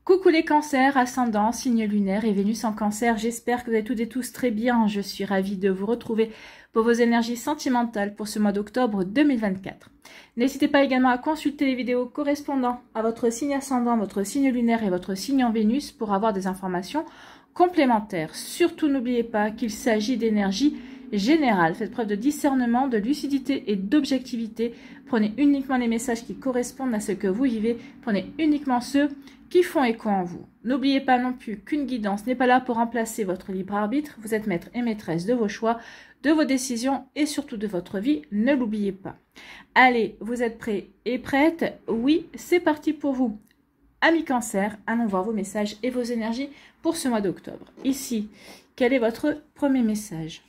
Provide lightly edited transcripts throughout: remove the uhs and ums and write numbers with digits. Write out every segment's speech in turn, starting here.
Coucou les cancers, ascendant, signe lunaire et Vénus en cancer. J'espère que vous allez toutes et tous très bien. Je suis ravie de vous retrouver pour vos énergies sentimentales pour ce mois d'octobre 2024. N'hésitez pas également à consulter les vidéos correspondant à votre signe ascendant, votre signe lunaire et votre signe en Vénus pour avoir des informations complémentaires. Surtout n'oubliez pas qu'il s'agit d'énergie générale. Faites preuve de discernement, de lucidité et d'objectivité. Prenez uniquement les messages qui correspondent à ce que vous vivez. Prenez uniquement ceux qui font écho en vous. N'oubliez pas non plus qu'une guidance n'est pas là pour remplacer votre libre arbitre. Vous êtes maître et maîtresse de vos choix, de vos décisions et surtout de votre vie. Ne l'oubliez pas. Allez, vous êtes prêts et prêtes? Oui, c'est parti pour vous. Amis cancer, allons voir vos messages et vos énergies pour ce mois d'octobre. Ici, quel est votre premier message?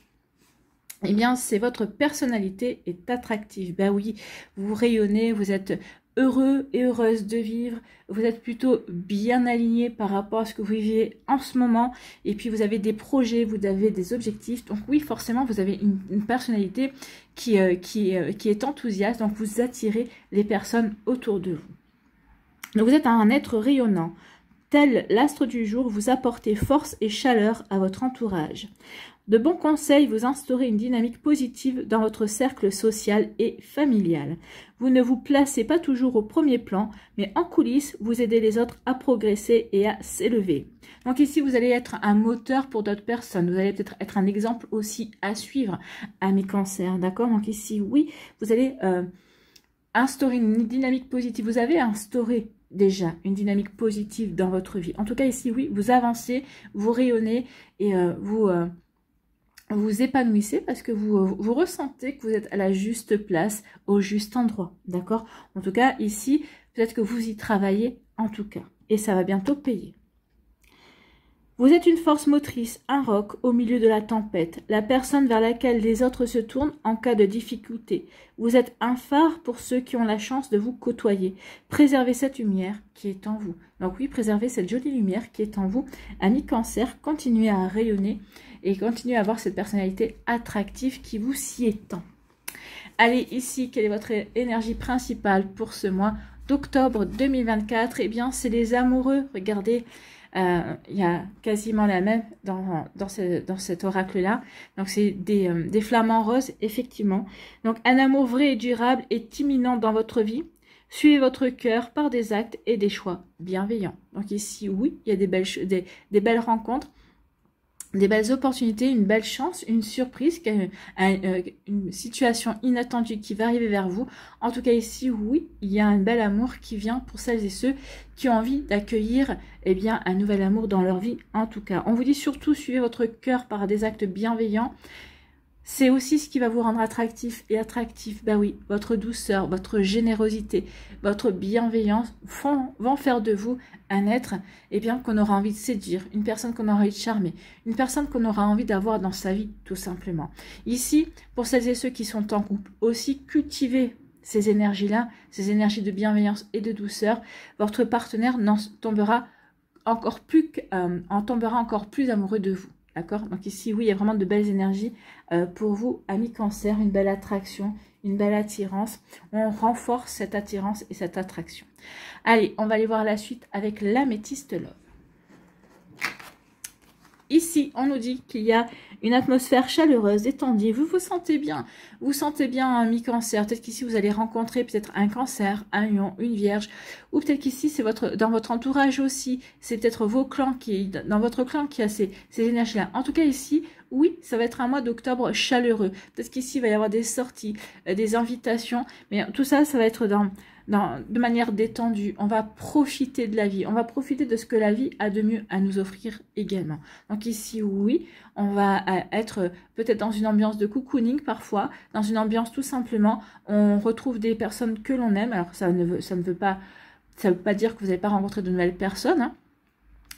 Eh bien, c'est votre personnalité est attractive. Ben oui, vous rayonnez, vous êtes heureux et heureuse de vivre, vous êtes plutôt bien aligné par rapport à ce que vous vivez en ce moment, et puis vous avez des projets, vous avez des objectifs, donc oui, forcément, vous avez une personnalité qui est enthousiaste, donc vous attirez les personnes autour de vous. Donc vous êtes un être rayonnant, tel l'astre du jour, vous apportez force et chaleur à votre entourage. De bons conseils vous instaurez une dynamique positive dans votre cercle social et familial. Vous ne vous placez pas toujours au premier plan, mais en coulisses, vous aidez les autres à progresser et à s'élever. Donc ici, vous allez être un moteur pour d'autres personnes. Vous allez peut-être être un exemple aussi à suivre, amis cancers, d'accord? Donc ici, oui, vous allez instaurer une dynamique positive. Vous avez instauré déjà une dynamique positive dans votre vie. En tout cas, ici, oui, vous avancez, vous rayonnez et vous épanouissez parce que vous ressentez que vous êtes à la juste place, au juste endroit, d'accord? En tout cas, ici, peut-être que vous y travaillez, en tout cas, et ça va bientôt payer. Vous êtes une force motrice, un roc au milieu de la tempête, la personne vers laquelle les autres se tournent en cas de difficulté. Vous êtes un phare pour ceux qui ont la chance de vous côtoyer. Préservez cette lumière qui est en vous. Donc oui, préservez cette jolie lumière qui est en vous. Amis cancer, continuez à rayonner et continuez à avoir cette personnalité attractive qui vous s'y étend. Allez, ici, quelle est votre énergie principale pour ce mois d'octobre 2024? Eh bien, c'est les amoureux. Regardez, il y a quasiment la même dans cet oracle-là. Donc, c'est des flamants roses, effectivement. Donc, un amour vrai et durable est imminent dans votre vie. Suivez votre cœur par des actes et des choix bienveillants. Donc, ici, oui, il y a des belles rencontres, des belles opportunités, une belle chance, une surprise, une situation inattendue qui va arriver vers vous. En tout cas ici, oui, il y a un bel amour qui vient pour celles et ceux qui ont envie d'accueillir un nouvel amour dans leur vie. En tout cas, on vous dit surtout, suivez votre cœur par des actes bienveillants. C'est aussi ce qui va vous rendre attractif et attractif. Ben oui, votre douceur, votre générosité, votre bienveillance vont faire de vous un être qu'on aura envie de séduire, une personne qu'on aura envie de charmer, une personne qu'on aura envie d'avoir dans sa vie, tout simplement. Ici, pour celles et ceux qui sont en couple, aussi cultivez ces énergies-là, ces énergies de bienveillance et de douceur. Votre partenaire tombera encore plus amoureux de vous. D'accord? Donc ici, oui, il y a vraiment de belles énergies pour vous, amis cancer, une belle attraction, une belle attirance. On renforce cette attirance et cette attraction. Allez, on va aller voir la suite avec l'améthyste love. Ici, on nous dit qu'il y a une atmosphère chaleureuse, détendue. Vous vous sentez bien. Vous sentez bien, mi-cancer. Peut-être qu'ici, vous allez rencontrer peut-être un cancer, un lion, une vierge. Ou peut-être qu'ici, c'est dans votre entourage aussi. C'est peut-être dans votre clan qui a ces énergies-là. En tout cas, ici, oui, ça va être un mois d'octobre chaleureux. Peut-être qu'ici, il va y avoir des sorties, des invitations. Mais tout ça, ça va être de manière détendue. On va profiter de la vie. On va profiter de ce que la vie a de mieux à nous offrir également. Donc ici, oui, on va être peut-être dans une ambiance de cocooning parfois, dans une ambiance tout simplement, on retrouve des personnes que l'on aime. Alors ça ne veut pas dire que vous n'allez pas rencontrer de nouvelles personnes, hein.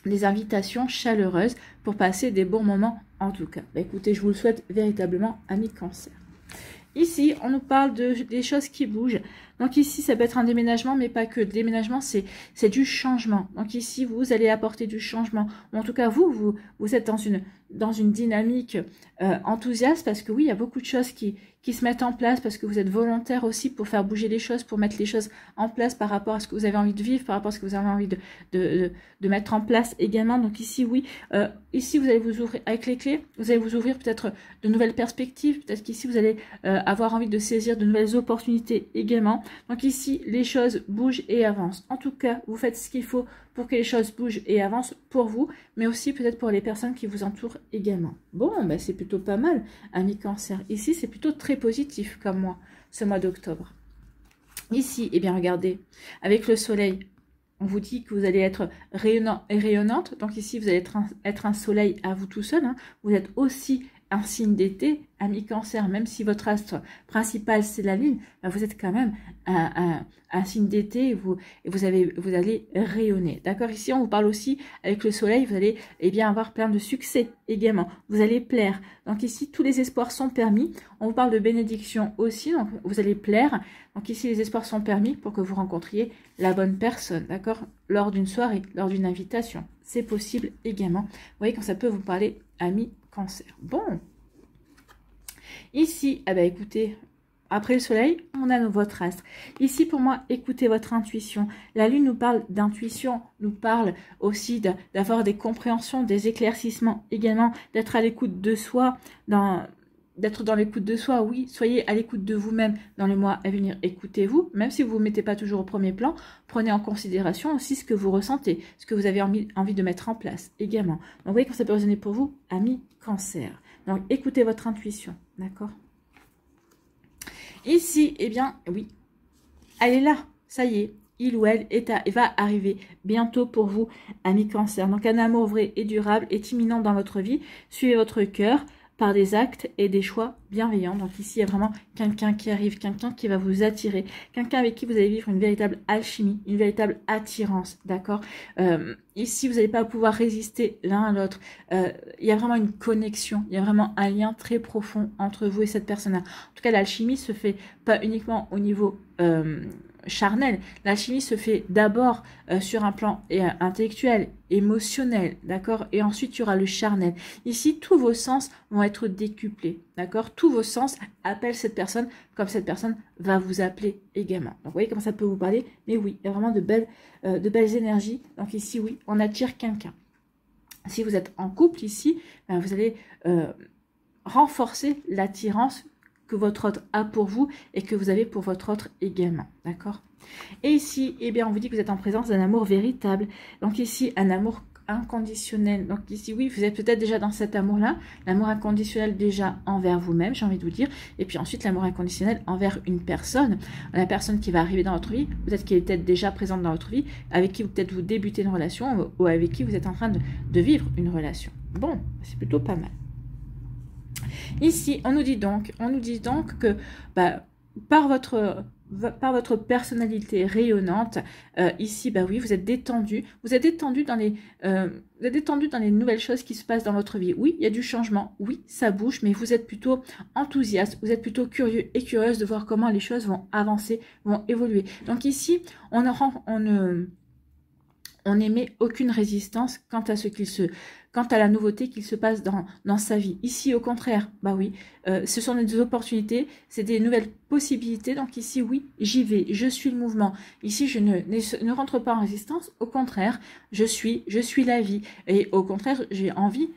Des invitations chaleureuses pour passer des bons moments en tout cas. Bah, écoutez, je vous le souhaite véritablement, amis cancer. Ici, on nous parle des choses qui bougent. Donc ici, ça peut être un déménagement, mais pas que. Le déménagement, c'est du changement. Donc ici, vous allez apporter du changement. Ou en tout cas, vous êtes dans une dynamique enthousiaste parce que oui, il y a beaucoup de choses qui qui se mettent en place parce que vous êtes volontaire aussi pour faire bouger les choses, pour mettre les choses en place par rapport à ce que vous avez envie de vivre, par rapport à ce que vous avez envie de mettre en place également. Donc ici, oui, ici vous allez vous ouvrir avec les clés, vous allez vous ouvrir peut-être de nouvelles perspectives, peut-être qu'ici vous allez avoir envie de saisir de nouvelles opportunités également. Donc ici, les choses bougent et avancent. En tout cas, vous faites ce qu'il faut pour que les choses bougent et avancent pour vous, mais aussi peut-être pour les personnes qui vous entourent également. Bon, ben c'est plutôt pas mal, amis Cancer. Ici, c'est plutôt très positif comme mois, ce mois d'octobre. Ici, eh bien, regardez, avec le soleil, on vous dit que vous allez être rayonnant et rayonnante. Donc ici, vous allez être un soleil à vous tout seul. Hein. Vous êtes aussi un signe d'été, ami Cancer, même si votre astre principal c'est la lune, ben vous êtes quand même un signe d'été et vous allez rayonner. D'accord. Ici on vous parle aussi avec le soleil, vous allez bien avoir plein de succès également. Vous allez plaire. Donc ici tous les espoirs sont permis. On vous parle de bénédiction aussi, donc vous allez plaire. Donc ici les espoirs sont permis pour que vous rencontriez la bonne personne. D'accord. Lors d'une soirée, lors d'une invitation, c'est possible également. Vous voyez quand ça peut vous parler, ami Cancer. Bon, ici, ah ben écoutez, après le soleil, on a votre astre. Ici, pour moi, écoutez votre intuition. La lune nous parle d'intuition, nous parle aussi d'avoir des compréhensions, des éclaircissements également, d'être à l'écoute de soi, d'être dans l'écoute de soi, oui, soyez à l'écoute de vous-même dans les mois à venir, écoutez-vous, même si vous ne vous mettez pas toujours au premier plan, prenez en considération aussi ce que vous ressentez, ce que vous avez envie de mettre en place également. Donc vous voyez quand ça peut résonner pour vous, amis Cancer. Donc écoutez votre intuition, d'accord? Ici, eh bien, oui, elle est là, ça y est, il ou elle va arriver bientôt pour vous, amis Cancer. Donc un amour vrai et durable est imminent dans votre vie, suivez votre cœur, par des actes et des choix bienveillants. Donc ici, il y a vraiment quelqu'un qui arrive, quelqu'un qui va vous attirer, quelqu'un avec qui vous allez vivre une véritable alchimie, une véritable attirance, d'accord? Ici, vous n'allez pas pouvoir résister l'un à l'autre. Il y a vraiment une connexion, il y a vraiment un lien très profond entre vous et cette personne-là. En tout cas, l'alchimie se fait pas uniquement au niveau charnel. L'alchimie se fait d'abord sur un plan intellectuel, émotionnel, d'accord? Et ensuite, il y aura le charnel. Ici, tous vos sens vont être décuplés, d'accord? Tous vos sens appellent cette personne comme cette personne va vous appeler également. Donc, vous voyez comment ça peut vous parler? Mais oui, il y a vraiment de belles énergies. Donc ici, oui, on attire quelqu'un. Si vous êtes en couple ici, ben, vous allez renforcer l'attirance que votre autre a pour vous et que vous avez pour votre autre également, d'accord? Et ici, eh bien, on vous dit que vous êtes en présence d'un amour véritable. Donc ici, un amour inconditionnel. Donc ici, oui, vous êtes peut-être déjà dans cet amour-là, l'amour inconditionnel déjà envers vous-même, j'ai envie de vous dire, et puis ensuite l'amour inconditionnel envers une personne, la personne qui va arriver dans votre vie, peut-être qu'elle est peut-être déjà présente dans votre vie, avec qui peut-être vous débutez une relation ou avec qui vous êtes en train de vivre une relation. Bon, c'est plutôt pas mal. Ici, on nous dit donc que bah, par votre personnalité rayonnante, ici, bah oui, vous êtes détendu dans les nouvelles choses qui se passent dans votre vie. Oui, il y a du changement, oui, ça bouge, mais vous êtes plutôt enthousiaste, vous êtes plutôt curieux et curieuse de voir comment les choses vont avancer, vont évoluer. Donc ici, on n'émet aucune résistance quant à la nouveauté qu'il se passe dans sa vie. Ici, au contraire, bah oui, ce sont des opportunités, c'est des nouvelles possibilités. Donc ici, oui, j'y vais, je suis le mouvement. Ici, je ne rentre pas en résistance. Au contraire, je suis la vie. Et au contraire, j'ai envie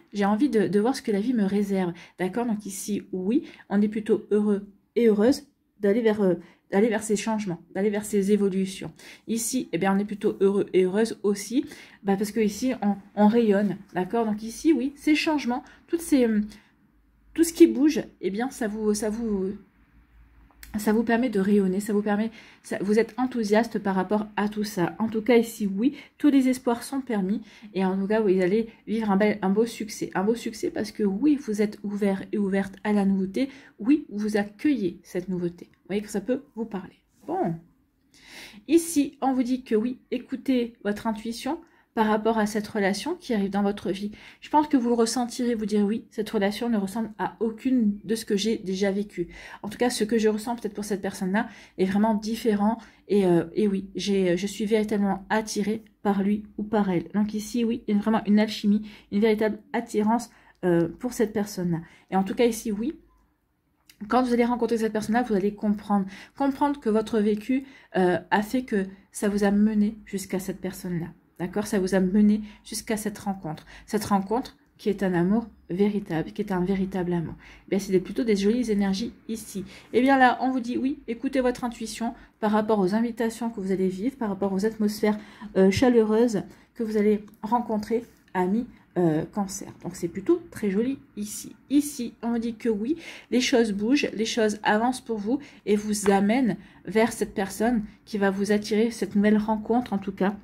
de voir ce que la vie me réserve. D'accord? Donc ici, oui, on est plutôt heureux et heureuse d'aller vers ces changements, d'aller vers ces évolutions. Ici, eh bien, on est plutôt heureux et heureuse aussi, bah, parce que ici, on rayonne, d'accord? Donc ici, oui, ces changements, tout ce qui bouge, eh bien, ça vous permet de rayonner, vous êtes enthousiaste par rapport à tout ça. En tout cas, ici, oui, tous les espoirs sont permis. Et en tout cas, vous allez vivre un beau succès. Un beau succès parce que oui, vous êtes ouvert et ouverte à la nouveauté. Oui, vous accueillez cette nouveauté. Vous voyez que ça peut vous parler. Bon. Ici, on vous dit que oui, écoutez votre intuition par rapport à cette relation qui arrive dans votre vie. Je pense que vous le ressentirez, vous direz oui, cette relation ne ressemble à aucune de ce que j'ai déjà vécu. En tout cas, ce que je ressens peut-être pour cette personne-là est vraiment différent. Et oui, je suis véritablement attirée par lui ou par elle. Donc ici, oui, il y a vraiment une alchimie, une véritable attirance pour cette personne-là. Et en tout cas, ici, oui, Quand vous allez rencontrer cette personne-là, vous allez comprendre que votre vécu a fait que ça vous a mené jusqu'à cette personne-là. D'accord? Ça vous a mené jusqu'à cette rencontre. Cette rencontre qui est un amour véritable, qui est un véritable amour. Eh bien, c'est plutôt des jolies énergies ici. Et bien là, on vous dit oui, écoutez votre intuition par rapport aux invitations que vous allez vivre, par rapport aux atmosphères chaleureuses que vous allez rencontrer, amis Cancer. Donc c'est plutôt très joli ici. Ici, on me dit que oui, les choses bougent, les choses avancent pour vous et vous amènent vers cette personne qui va vous attirer, cette nouvelle rencontre en tout cas,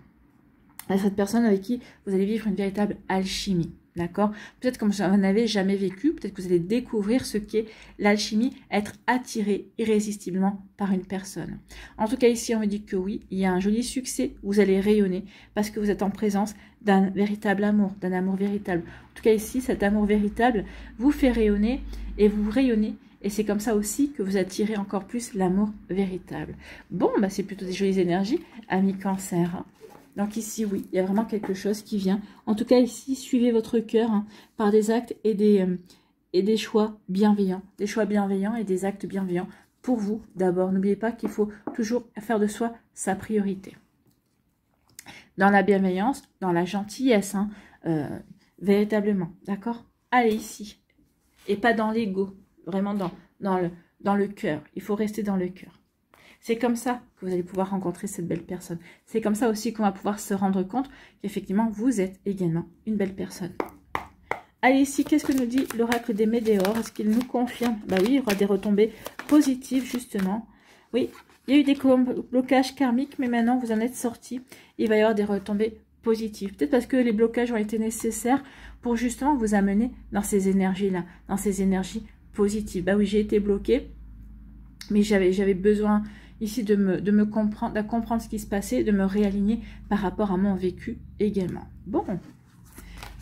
à cette personne avec qui vous allez vivre une véritable alchimie. D'accord? Peut-être comme vous n'avez jamais vécu, peut-être que vous allez découvrir ce qu'est l'alchimie, être attiré irrésistiblement par une personne. En tout cas, ici, on me dit que oui, il y a un joli succès, vous allez rayonner parce que vous êtes en présence d'un véritable amour, d'un amour véritable. En tout cas, ici, cet amour véritable vous fait rayonner et vous rayonnez. Et c'est comme ça aussi que vous attirez encore plus l'amour véritable. Bon, bah, c'est plutôt des jolies énergies, amis Cancer, hein. Donc ici, oui, il y a vraiment quelque chose qui vient. En tout cas, ici, suivez votre cœur hein, par des actes et des choix bienveillants. Des choix bienveillants et des actes bienveillants pour vous d'abord. N'oubliez pas qu'il faut toujours faire de soi sa priorité. Dans la bienveillance, dans la gentillesse, hein, véritablement. D'accord? Allez, ici. Et pas dans l'ego. Vraiment dans le cœur. Il faut rester dans le cœur. C'est comme ça que vous allez pouvoir rencontrer cette belle personne. C'est comme ça aussi qu'on va pouvoir se rendre compte qu'effectivement, vous êtes également une belle personne. Allez, ici, qu'est-ce que nous dit l'oracle des météores? Est-ce qu'il nous confirme? Bah oui, il y aura des retombées positives, justement. Oui, il y a eu des blocages karmiques, mais maintenant, vous en êtes sortis. Il va y avoir des retombées positives. Peut-être parce que les blocages ont été nécessaires pour justement vous amener dans ces énergies-là, dans ces énergies positives. Bah oui, j'ai été bloquée, mais j'avais besoin ici de comprendre ce qui se passait, de me réaligner par rapport à mon vécu également. Bon,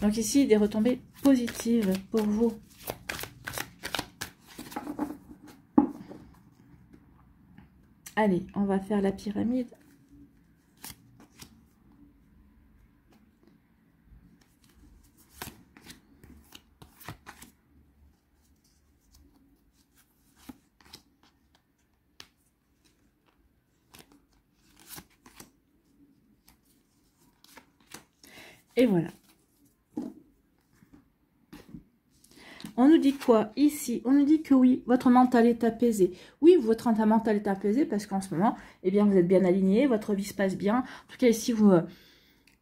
donc ici, des retombées positives pour vous. Allez, on va faire la pyramide. Et voilà. On nous dit quoi ici? On nous dit que oui, votre mental est apaisé. Oui, votre mental est apaisé parce qu'en ce moment, eh bien, vous êtes bien aligné, votre vie se passe bien. En tout cas, ici,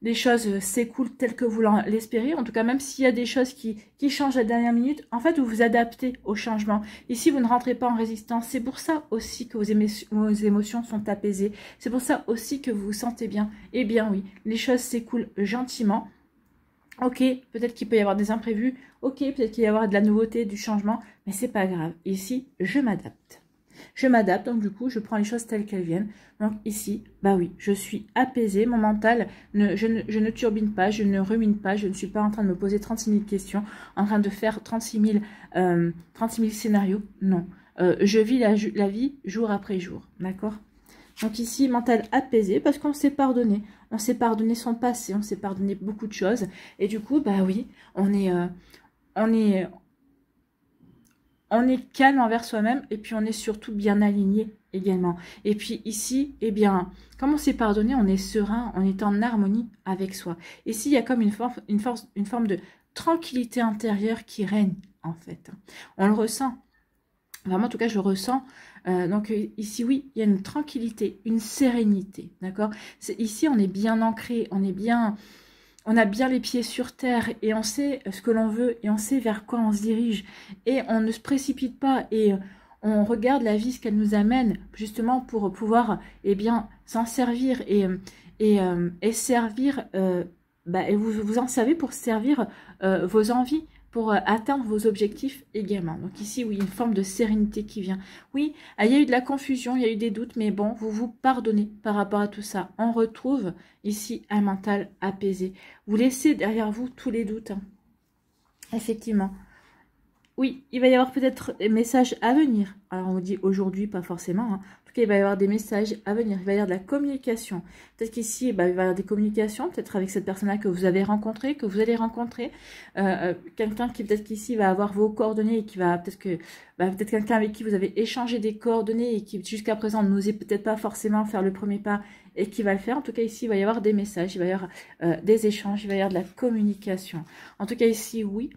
les choses s'écoulent telles que vous l'espérez. En tout cas, même s'il y a des choses qui changent à la dernière minute, en fait, vous vous adaptez au changement. Ici, vous ne rentrez pas en résistance. C'est pour ça aussi que vos émotions sont apaisées. C'est pour ça aussi que vous vous sentez bien. Eh bien oui, les choses s'écoulent gentiment. Ok, peut-être qu'il peut y avoir des imprévus. Ok, peut-être qu'il va y avoir de la nouveauté, du changement. Mais c'est pas grave. Ici, je m'adapte. Je m'adapte, donc du coup, je prends les choses telles qu'elles viennent. Donc ici, bah oui, je suis apaisée. Mon mental, je ne turbine pas, je ne rumine pas. Je ne suis pas en train de me poser 36 000 questions, en train de faire 36 000 scénarios. Non, je vis la vie jour après jour. D'accord? Donc ici, mental apaisé, parce qu'on s'est pardonné. On s'est pardonné son passé, on s'est pardonné beaucoup de choses. Et du coup, bah oui, on est calme envers soi-même et puis on est surtout bien aligné également. Et puis ici, eh bien, comme on s'est pardonné, on est serein, on est en harmonie avec soi. Ici, il y a comme une forme de tranquillité intérieure qui règne, en fait. On le ressent. Vraiment, en tout cas, je le ressens. Donc ici, oui, il y a une tranquillité, une sérénité, d'accord? Ici, on est bien ancré, on a bien les pieds sur terre et on sait ce que l'on veut et on sait vers quoi on se dirige. Et on ne se précipite pas et on regarde la vie, ce qu'elle nous amène, justement pour pouvoir, eh bien, s'en servir et servir, et vous en servez pour servir vos envies, pour atteindre vos objectifs également. Donc ici, oui, une forme de sérénité qui vient. Oui, il y a eu de la confusion, il y a eu des doutes, mais bon, vous vous pardonnez par rapport à tout ça. On retrouve ici un mental apaisé. Vous laissez derrière vous tous les doutes. Hein. Effectivement. oui, il va y avoir peut-être des messages à venir. Alors, on vous dit aujourd'hui, pas forcément. Hein. En tout cas, il va y avoir des messages à venir. Il va y avoir de la communication. Peut-être qu'ici, bah, il va y avoir des communications, peut-être avec cette personne-là que vous avez rencontrée, que vous allez rencontrer. Quelqu'un qui, peut-être qu'ici, va avoir vos coordonnées et qui va, peut-être que, bah, peut-être quelqu'un avec qui vous avez échangé des coordonnées et qui, jusqu'à présent, n'osait peut-être pas forcément faire le premier pas et qui va le faire. En tout cas, ici, il va y avoir des messages, il va y avoir des échanges, il va y avoir de la communication. En tout cas, ici, oui.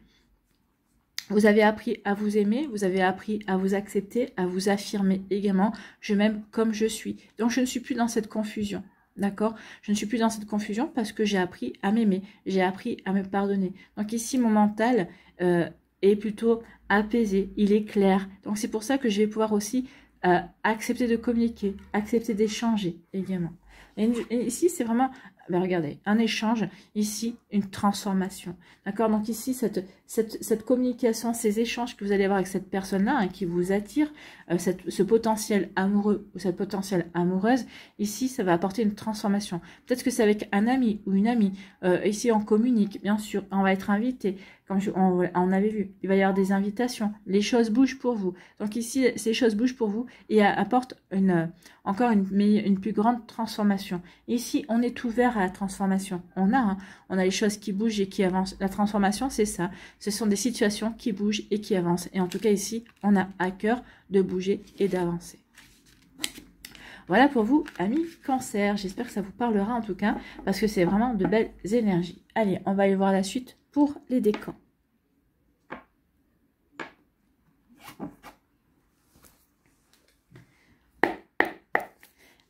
Vous avez appris à vous aimer, vous avez appris à vous accepter, à vous affirmer également. Je m'aime comme je suis. Donc, je ne suis plus dans cette confusion. D'accord? Je ne suis plus dans cette confusion parce que j'ai appris à m'aimer. J'ai appris à me pardonner. Donc, ici, mon mental est plutôt apaisé. Il est clair. Donc, c'est pour ça que je vais pouvoir aussi accepter de communiquer, accepter d'échanger également. Et ici, c'est vraiment... Ben regardez, un échange, ici, une transformation. D'accord? Donc ici, cette communication, ces échanges que vous allez avoir avec cette personne-là, hein, qui vous attire, ce potentiel amoureux ou cette potentielle amoureuse, ici, ça va apporter une transformation. Peut-être que c'est avec un ami ou une amie. Ici, on communique, bien sûr, on va être invité. Comme on avait vu, il va y avoir des invitations. Les choses bougent pour vous. Donc ici, ces choses bougent pour vous et apportent encore une plus grande transformation. Ici, on est ouvert à la transformation. On a les choses qui bougent et qui avancent. La transformation, c'est ça. Ce sont des situations qui bougent et qui avancent. Et en tout cas, ici, on a à cœur de bouger et d'avancer. Voilà pour vous, amis Cancer. J'espère que ça vous parlera en tout cas, parce que c'est vraiment de belles énergies. Allez, on va aller voir la suite pour les décans.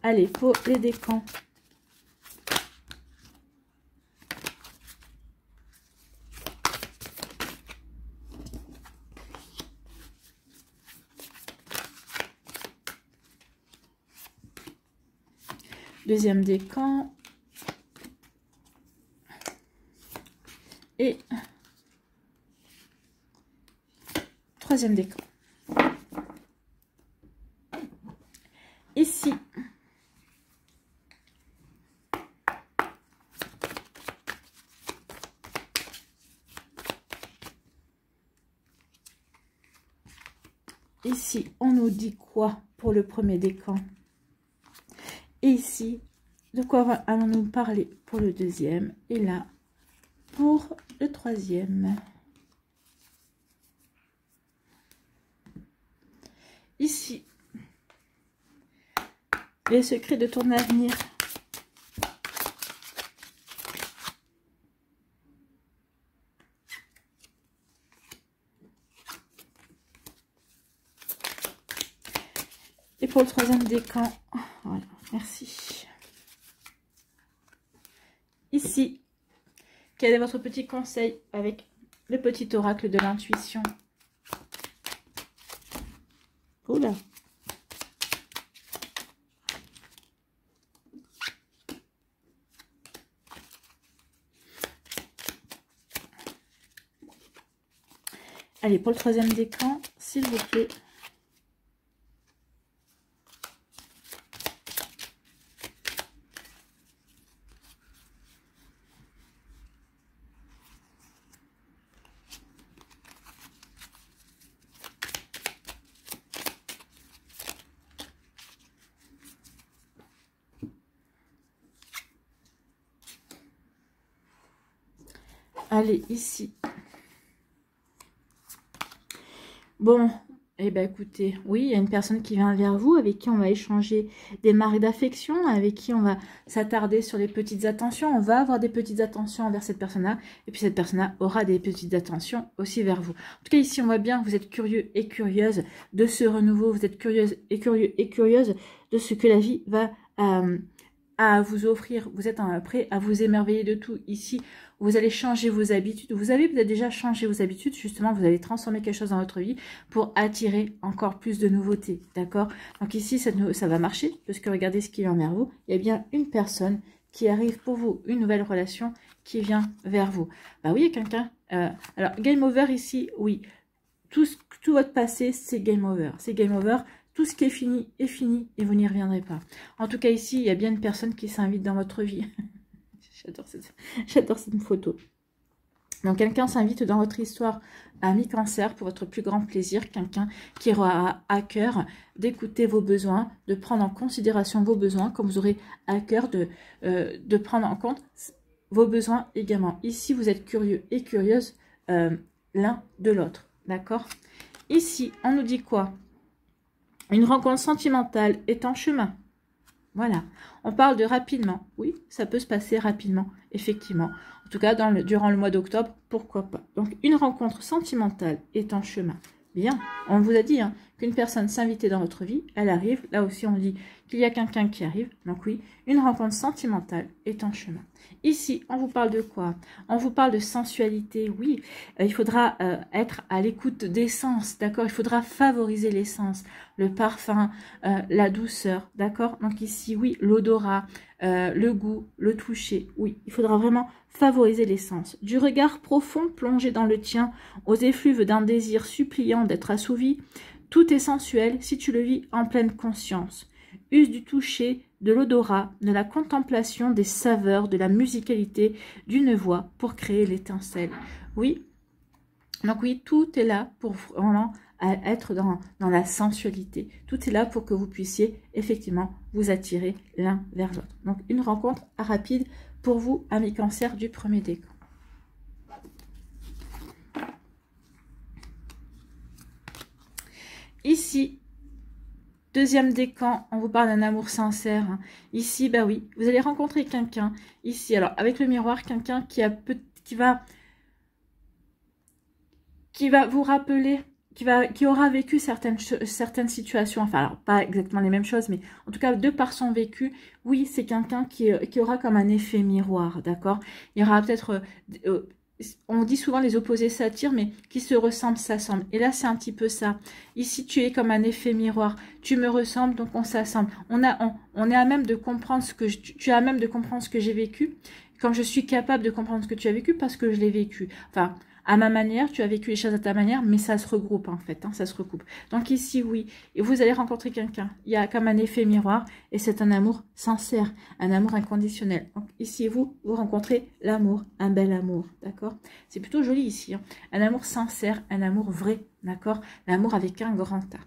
Allez, pour les décans. Deuxième décan. Et troisième décan. Ici. Ici, on nous dit quoi pour le premier décan? Et ici, de quoi allons-nous parler pour le deuxième? Et là, pour le troisième. Ici, les secrets de ton avenir. Et pour le troisième décan, voilà, merci. Ici, quel est votre petit conseil avec le petit oracle de l'intuition? Oula. Allez, pour le troisième décan, s'il vous plaît. Allez, ici. Bon, eh bien écoutez, oui, il y a une personne qui vient vers vous, avec qui on va échanger des marques d'affection, avec qui on va s'attarder sur les petites attentions. On va avoir des petites attentions envers cette personne-là, et puis cette personne-là aura des petites attentions aussi vers vous. En tout cas, ici, on voit bien que vous êtes curieux et curieuse de ce renouveau, vous êtes curieuse et curieux et curieuse de ce que la vie va à vous offrir. Vous êtes prêt à vous émerveiller de tout. Ici, vous allez changer vos habitudes. Vous avez peut-être déjà changé vos habitudes. Justement, vous allez transformer quelque chose dans votre vie pour attirer encore plus de nouveautés. D'accord? Donc ici, ça va marcher. Parce que regardez ce qui vient vers vous. Il y a bien une personne qui arrive pour vous. Une nouvelle relation qui vient vers vous. Bah oui, il y a quelqu'un. Alors, game over ici, oui. Tout votre passé, c'est game over. C'est game over. Tout ce qui est fini et vous n'y reviendrez pas. En tout cas, ici, il y a bien une personne qui s'invite dans votre vie. J'adore cette photo. Donc, quelqu'un s'invite dans votre histoire, ami Cancer, pour votre plus grand plaisir. Quelqu'un qui aura à cœur d'écouter vos besoins, de prendre en considération vos besoins, comme vous aurez à cœur de prendre en compte vos besoins également. Ici, vous êtes curieux et curieuse l'un de l'autre. D'accord? Ici, on nous dit quoi? Une rencontre sentimentale est en chemin. Voilà. On parle de rapidement. Oui, ça peut se passer rapidement, effectivement. En tout cas, durant le mois d'octobre, pourquoi pas. Donc, une rencontre sentimentale est en chemin. Bien, on vous a dit hein, qu'une personne s'invitait dans votre vie, elle arrive. Là aussi, on dit qu'il y a quelqu'un qui arrive. Donc oui, une rencontre sentimentale est en chemin. Ici, on vous parle de quoi? On vous parle de sensualité. Oui, il faudra être à l'écoute des sens, d'accord? Il faudra favoriser les sens, le parfum, la douceur, d'accord? Donc ici, oui, l'odorat, le goût, le toucher. Oui, il faudra vraiment favoriser les sens. Du regard profond plongé dans le tien, aux effluves d'un désir suppliant d'être assouvi, tout est sensuel si tu le vis en pleine conscience. Use du toucher, de l'odorat, de la contemplation, des saveurs, de la musicalité, d'une voix pour créer l'étincelle. Oui, donc oui, tout est là pour vraiment être dans la sensualité. Tout est là pour que vous puissiez effectivement vous attirer l'un vers l'autre. Donc une rencontre rapide pour vous, amis Cancer du premier décan. Ici, deuxième décan, on vous parle d'un amour sincère. Hein. Ici, bah oui, vous allez rencontrer quelqu'un. Ici, alors avec le miroir, quelqu'un qui va vous rappeler, qui aura vécu certaines situations. Enfin, alors pas exactement les mêmes choses, mais en tout cas de par son vécu, oui, c'est quelqu'un qui aura comme un effet miroir, d'accord. Il y aura peut-être on dit souvent les opposés s'attirent, mais qui se ressemblent s'assemblent. Et là, c'est un petit peu ça. Ici, tu es comme un effet miroir. Tu me ressembles, donc on s'assemble. On est à même de comprendre ce que tu es à même de comprendre ce que j'ai vécu, comme je suis capable de comprendre ce que tu as vécu parce que je l'ai vécu. Enfin, à ma manière, tu as vécu les choses à ta manière, mais ça se regroupe en fait, hein, ça se recoupe. Donc ici, oui, et vous allez rencontrer quelqu'un. Il y a comme un effet miroir, et c'est un amour sincère, un amour inconditionnel. Donc ici, vous rencontrez l'amour, un bel amour, d'accord? C'est plutôt joli ici, hein. Un amour sincère, un amour vrai, d'accord? L'amour avec un grand A.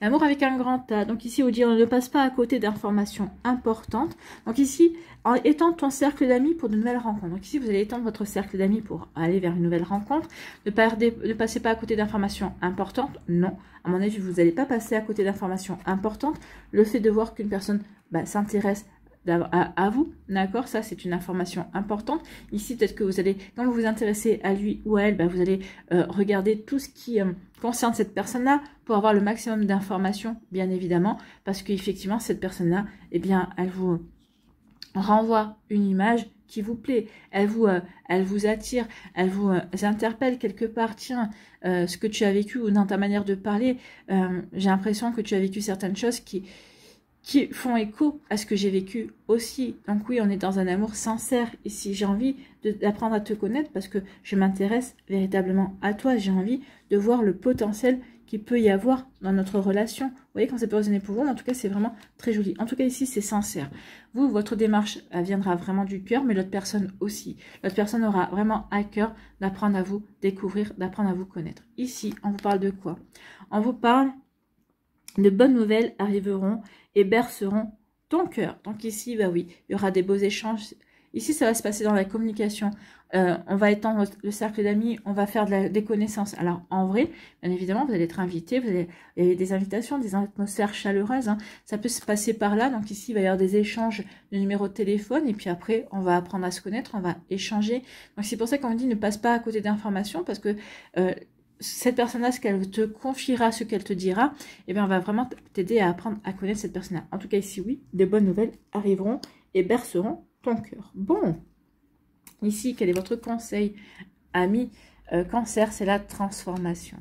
L'amour avec un grand A. Donc ici, on dit on ne passe pas à côté d'informations importantes. Donc ici, en étendre ton cercle d'amis pour de nouvelles rencontres. Donc ici, vous allez étendre votre cercle d'amis pour aller vers une nouvelle rencontre. Ne passez pas à côté d'informations importantes. Non, à mon avis, vous n'allez pas passer à côté d'informations importantes. Le fait de voir qu'une personne s'intéresse à vous, d'accord, ça c'est une information importante. Ici, peut-être que vous allez, quand vous vous intéressez à lui ou à elle, vous allez regarder tout ce qui concerne cette personne-là pour avoir le maximum d'informations, bien évidemment, parce qu'effectivement, cette personne-là, eh bien, elle vous renvoie une image qui vous plaît, elle vous attire, elle vous interpelle quelque part. Tiens, ce que tu as vécu ou dans ta manière de parler, j'ai l'impression que tu as vécu certaines choses qui font écho à ce que j'ai vécu aussi. Donc oui, on est dans un amour sincère ici. J'ai envie d'apprendre à te connaître parce que je m'intéresse véritablement à toi. J'ai envie de voir le potentiel qu'il peut y avoir dans notre relation. Vous voyez, quand ça peut résonner pour vous, en tout cas, c'est vraiment très joli. En tout cas, ici, c'est sincère. Vous, votre démarche viendra vraiment du cœur, mais l'autre personne aussi. L'autre personne aura vraiment à cœur d'apprendre à vous découvrir, d'apprendre à vous connaître. Ici, on vous parle de quoi? On vous parle de bonnes nouvelles arriveront et berceront ton cœur. Donc ici, bah oui, il y aura des beaux échanges. Ici, ça va se passer dans la communication. On va étendre le cercle d'amis, on va faire des connaissances. Alors, en vrai, bien évidemment, vous allez être invité, il y a des invitations, des atmosphères chaleureuses. Hein. Ça peut se passer par là. Donc ici, il va y avoir des échanges de numéros de téléphone. Et puis après, on va apprendre à se connaître, on va échanger. Donc c'est pour ça qu'on dit ne passe pas à côté d'informations parce que cette personne-là, ce qu'elle te confiera, ce qu'elle te dira, eh bien, on va vraiment t'aider à apprendre à connaître cette personne-là. En tout cas, ici, oui, de bonnes nouvelles arriveront et berceront ton cœur. Bon, ici, quel est votre conseil, ami Cancer? C'est la transformation.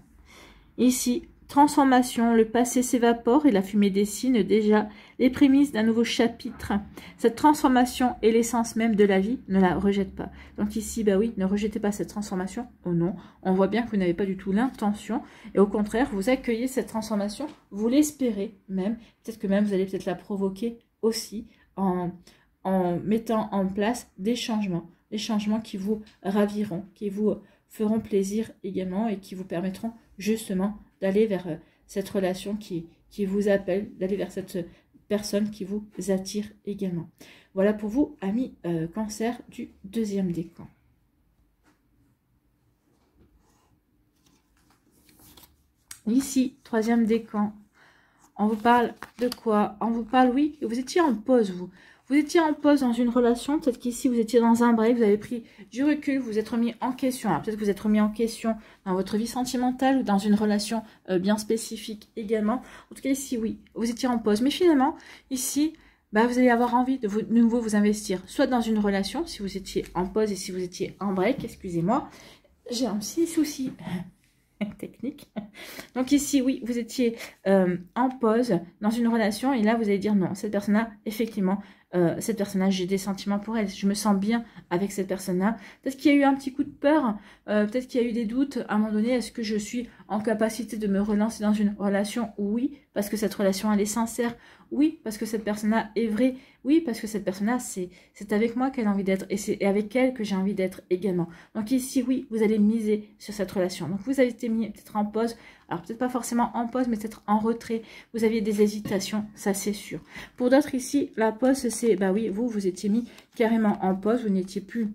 Ici, transformation, le passé s'évapore et la fumée dessine déjà les prémices d'un nouveau chapitre. Cette transformation est l'essence même de la vie, ne la rejette pas. Donc ici, bah oui, ne rejetez pas cette transformation. Oh non, on voit bien que vous n'avez pas du tout l'intention. Et au contraire, vous accueillez cette transformation, vous l'espérez même. Peut-être que même vous allez peut-être la provoquer aussi en mettant en place des changements. des changements qui vous raviront, qui vous feront plaisir également et qui vous permettront justement d'aller vers cette relation qui vous appelle, d'aller vers cette personne qui vous attire également. Voilà pour vous, amis Cancer du deuxième décan. Ici, troisième décan, on vous parle de quoi? On vous parle, oui, vous étiez en pause, vous. Vous étiez en pause dans une relation, peut-être qu'ici vous étiez dans un break, vous avez pris du recul, vous êtes remis en question. Alors peut-être que vous êtes remis en question dans votre vie sentimentale ou dans une relation bien spécifique également. En tout cas ici, oui, vous étiez en pause. Mais finalement, ici, bah, vous allez avoir envie de nouveau vous investir, soit dans une relation, si vous étiez en pause et si vous étiez en break, excusez-moi. J'ai un petit souci technique. Donc ici, oui, vous étiez en pause dans une relation et là, vous allez dire non, cette personne-là, effectivement, cette personne-là, j'ai des sentiments pour elle. Je me sens bien avec cette personne-là. Peut-être qu'il y a eu un petit coup de peur, peut-être qu'il y a eu des doutes. À un moment donné, est-ce que je suis en capacité de me relancer dans une relation? Oui, parce que cette relation, elle est sincère. Oui, parce que cette personne-là est vraie. Oui, parce que cette personne-là, c'est avec moi qu'elle a envie d'être. Et c'est avec elle que j'ai envie d'être également. Donc ici, oui, vous allez miser sur cette relation. Donc vous avez été mis peut-être en pause. Alors peut-être pas forcément en pause, mais peut-être en retrait. Vous aviez des hésitations, ça c'est sûr. Pour d'autres ici, la pause, c'est, bah oui, vous étiez mis carrément en pause. Vous n'étiez plus,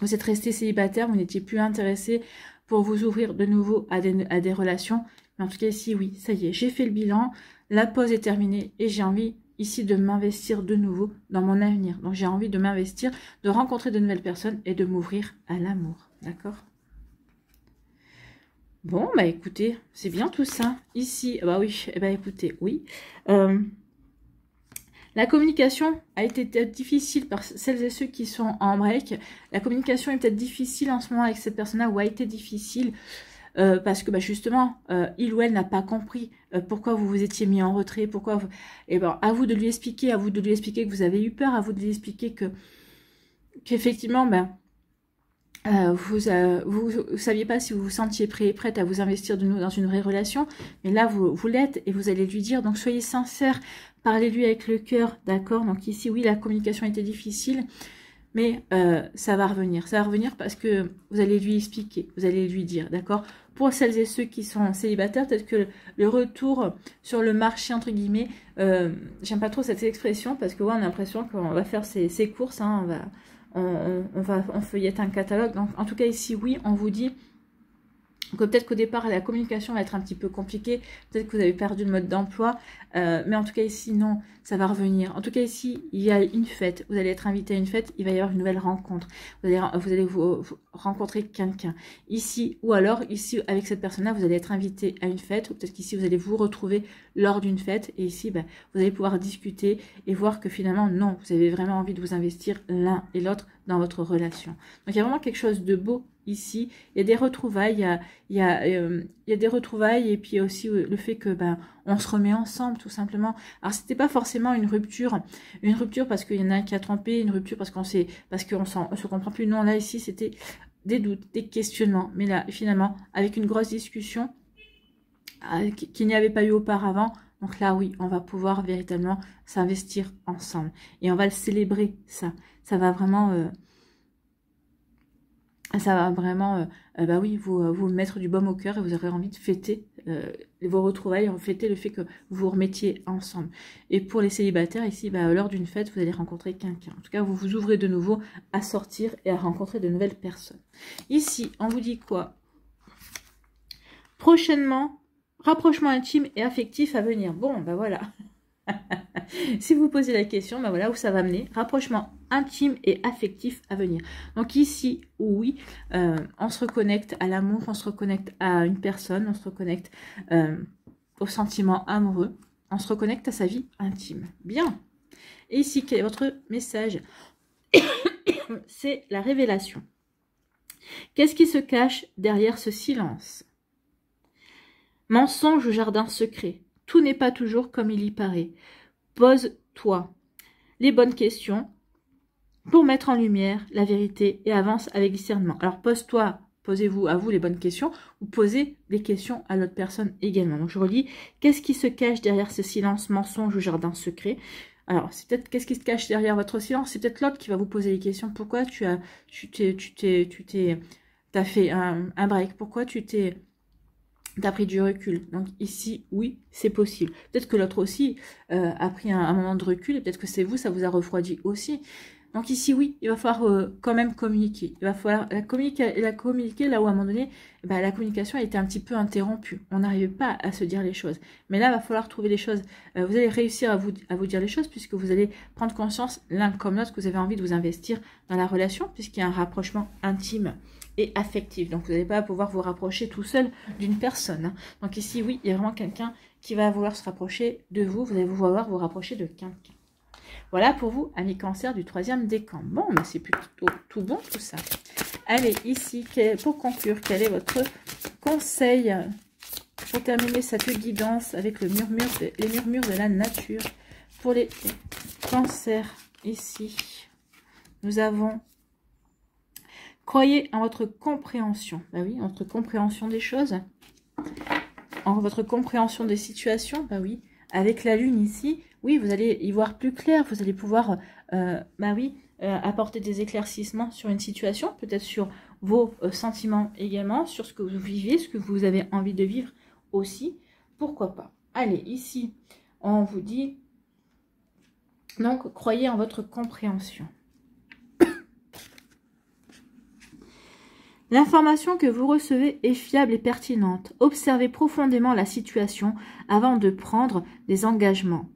vous êtes resté célibataire, vous n'étiez plus intéressé pour vous ouvrir de nouveau à des relations. Mais en tout cas ici, oui, ça y est, j'ai fait le bilan. La pause est terminée et j'ai envie ici de m'investir de nouveau dans mon avenir. Donc j'ai envie de m'investir, de rencontrer de nouvelles personnes et de m'ouvrir à l'amour. D'accord ? Bon, bah écoutez, c'est bien tout ça. Ici, bah oui, bah écoutez, oui. La communication a été peut-être difficile par celles et ceux qui sont en break. La communication est peut-être difficile en ce moment avec cette personne-là ou a été difficile. Parce que bah, justement, il ou elle n'a pas compris pourquoi vous vous étiez mis en retrait, pourquoi vous... Et ben, à vous de lui expliquer, que vous avez eu peur, à vous de lui expliquer qu'effectivement, ben, vous saviez pas si vous vous sentiez prêt et prête à vous investir de nouveau dans une vraie relation, mais là, vous l'êtes et vous allez lui dire, donc soyez sincère, parlez-lui avec le cœur, d'accord? Donc ici, oui, la communication était difficile, mais ça va revenir parce que vous allez lui expliquer, vous allez lui dire, d'accord? Pour celles et ceux qui sont célibataires, peut-être que le retour sur le marché, entre guillemets, j'aime pas trop cette expression, parce que ouais, on a l'impression qu'on va faire ses courses, hein, on feuillette un catalogue. Donc en tout cas ici, oui, on vous dit que peut-être qu'au départ, la communication va être un petit peu compliquée. Peut-être que vous avez perdu le mode d'emploi. Mais en tout cas, ici, non, ça va revenir. En tout cas, ici, il y a une fête. Vous allez être invité à une fête. Il va y avoir une nouvelle rencontre. Vous allez vous rencontrer quelqu'un. Ici, ou alors, ici, avec cette personne-là, vous allez être invité à une fête. Ou peut-être qu'ici, vous allez vous retrouver lors d'une fête. Et ici, ben, vous allez pouvoir discuter et voir que finalement, non, vous avez vraiment envie de vous investir l'un et l'autre dans votre relation. Donc, il y a vraiment quelque chose de beau ici. Il y a des retrouvailles, il y a des retrouvailles et puis aussi le fait que ben on se remet ensemble tout simplement. Alors c'était pas forcément une rupture parce qu'il y en a un qui a trompé, une rupture parce qu'on se comprend plus. Non, là ici c'était des doutes, des questionnements, mais là finalement avec une grosse discussion qu'il n'y avait pas eu auparavant. Donc là oui, on va pouvoir véritablement s'investir ensemble et on va le célébrer. Ça va vraiment bah oui, vous mettre du baume au cœur et vous aurez envie de fêter vos retrouvailles, fêter le fait que vous vous remettiez ensemble. Et pour les célibataires, ici, bah, lors d'une fête, vous allez rencontrer quelqu'un. En tout cas, vous vous ouvrez de nouveau à sortir et à rencontrer de nouvelles personnes. Ici, on vous dit quoi? Prochainement, rapprochement intime et affectif à venir. Bon, bah voilà. Si vous posez la question, ben voilà où ça va mener. Rapprochement intime et affectif à venir. Donc ici, oui, on se reconnecte à l'amour, on se reconnecte à une personne, on se reconnecte au sentiment amoureux, on se reconnecte à sa vie intime. Bien. Et ici, quel est votre message? C'est la révélation. Qu'est-ce qui se cache derrière ce silence? Mensonge au jardin secret. Tout n'est pas toujours comme il y paraît. Pose-toi les bonnes questions pour mettre en lumière la vérité et avance avec discernement. Alors posez-vous à vous les bonnes questions ou posez des questions à l'autre personne également. Donc je relis, qu'est-ce qui se cache derrière ce silence, mensonge ou jardin secret? Alors, c'est peut-être qu'est-ce qui se cache derrière votre silence? C'est peut-être l'autre qui va vous poser les questions. Pourquoi t'as fait un break? Pourquoi t'as pris du recul? Donc ici, oui, c'est possible. Peut-être que l'autre aussi a pris un moment de recul et peut-être que c'est vous, ça vous a refroidi aussi. Donc ici, oui, il va falloir quand même communiquer. Il va falloir la communiquer là où à un moment donné, la communication a été un petit peu interrompue. On n'arrivait pas à se dire les choses. Mais là, il va falloir trouver les choses. Vous allez réussir à vous dire les choses puisque vous allez prendre conscience l'un comme l'autre que vous avez envie de vous investir dans la relation puisqu'il y a un rapprochement intime et affectif. Donc, vous n'allez pas pouvoir vous rapprocher tout seul d'une personne. Hein. Donc ici, oui, il y a vraiment quelqu'un qui va vouloir se rapprocher de vous. Vous allez vouloir vous rapprocher de quelqu'un. Voilà pour vous, amis cancer du 3e décan. Bon, mais c'est plutôt tout bon tout ça. Allez, ici, pour conclure, quel est votre conseil pour terminer cette guidance avec les murmures de la nature pour les cancers? Ici, nous avons croyez en votre compréhension. Bah oui, en votre compréhension des choses, en votre compréhension des situations. Bah oui, avec la lune ici. Oui, vous allez y voir plus clair, vous allez pouvoir, apporter des éclaircissements sur une situation, peut-être sur vos sentiments également, sur ce que vous vivez, ce que vous avez envie de vivre aussi, pourquoi pas. Allez, ici, on vous dit, donc, croyez en votre compréhension. L'information que vous recevez est fiable et pertinente. Observez profondément la situation avant de prendre des engagements.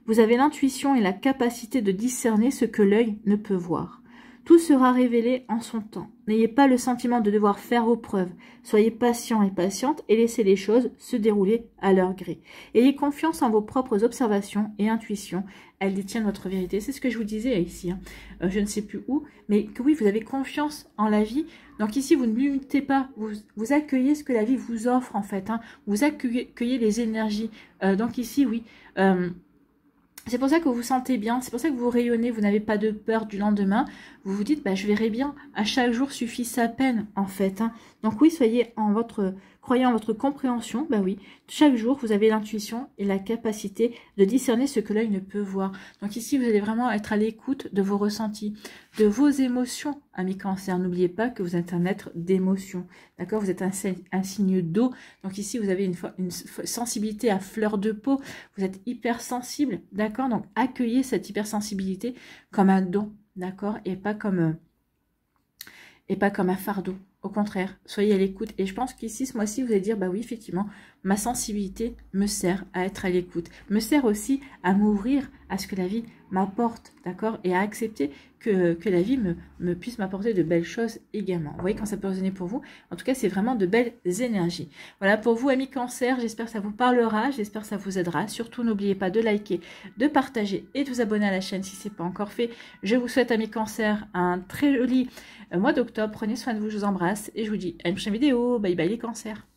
Vous avez l'intuition et la capacité de discerner ce que l'œil ne peut voir. Tout sera révélé en son temps. N'ayez pas le sentiment de devoir faire vos preuves. Soyez patient et patiente et laissez les choses se dérouler à leur gré. Ayez confiance en vos propres observations et intuitions. Elles détiennent votre vérité. C'est ce que je vous disais ici. Hein. Je ne sais plus où. Mais que oui, vous avez confiance en la vie. Donc ici, vous ne limitez pas. Vous accueillez ce que la vie vous offre en fait. Hein. Vous accueillez les énergies. Donc ici, oui. C'est pour ça que vous vous sentez bien, c'est pour ça que vous rayonnez, vous n'avez pas de peur du lendemain. Vous vous dites, je verrai bien, à chaque jour suffit sa peine, en fait. Hein. Donc oui, croyez en votre compréhension, oui. Chaque jour, vous avez l'intuition et la capacité de discerner ce que l'œil ne peut voir. Donc ici, vous allez vraiment être à l'écoute de vos ressentis, de vos émotions, amis cancer. N'oubliez pas que vous êtes un être d'émotion, d'accord? Vous êtes un signe d'eau. Donc ici, vous avez une sensibilité à fleur de peau. Vous êtes hypersensible, d'accord? Donc accueillez cette hypersensibilité comme un don, d'accord? Et pas comme un fardeau. Au contraire, soyez à l'écoute. Et je pense qu'ici, ce mois-ci, vous allez dire, oui, effectivement, ma sensibilité me sert à être à l'écoute. Me sert aussi à m'ouvrir à ce que la vie m'apporte, d'accord? Et à accepter que la vie puisse m'apporter de belles choses également. Vous voyez quand ça peut résonner pour vous? En tout cas, c'est vraiment de belles énergies. Voilà pour vous, amis cancer. J'espère que ça vous parlera. J'espère que ça vous aidera. Surtout, n'oubliez pas de liker, de partager et de vous abonner à la chaîne si ce n'est pas encore fait. Je vous souhaite, amis cancer, un très joli mois d'octobre. Prenez soin de vous. Je vous embrasse et je vous dis à une prochaine vidéo. Bye bye les cancers.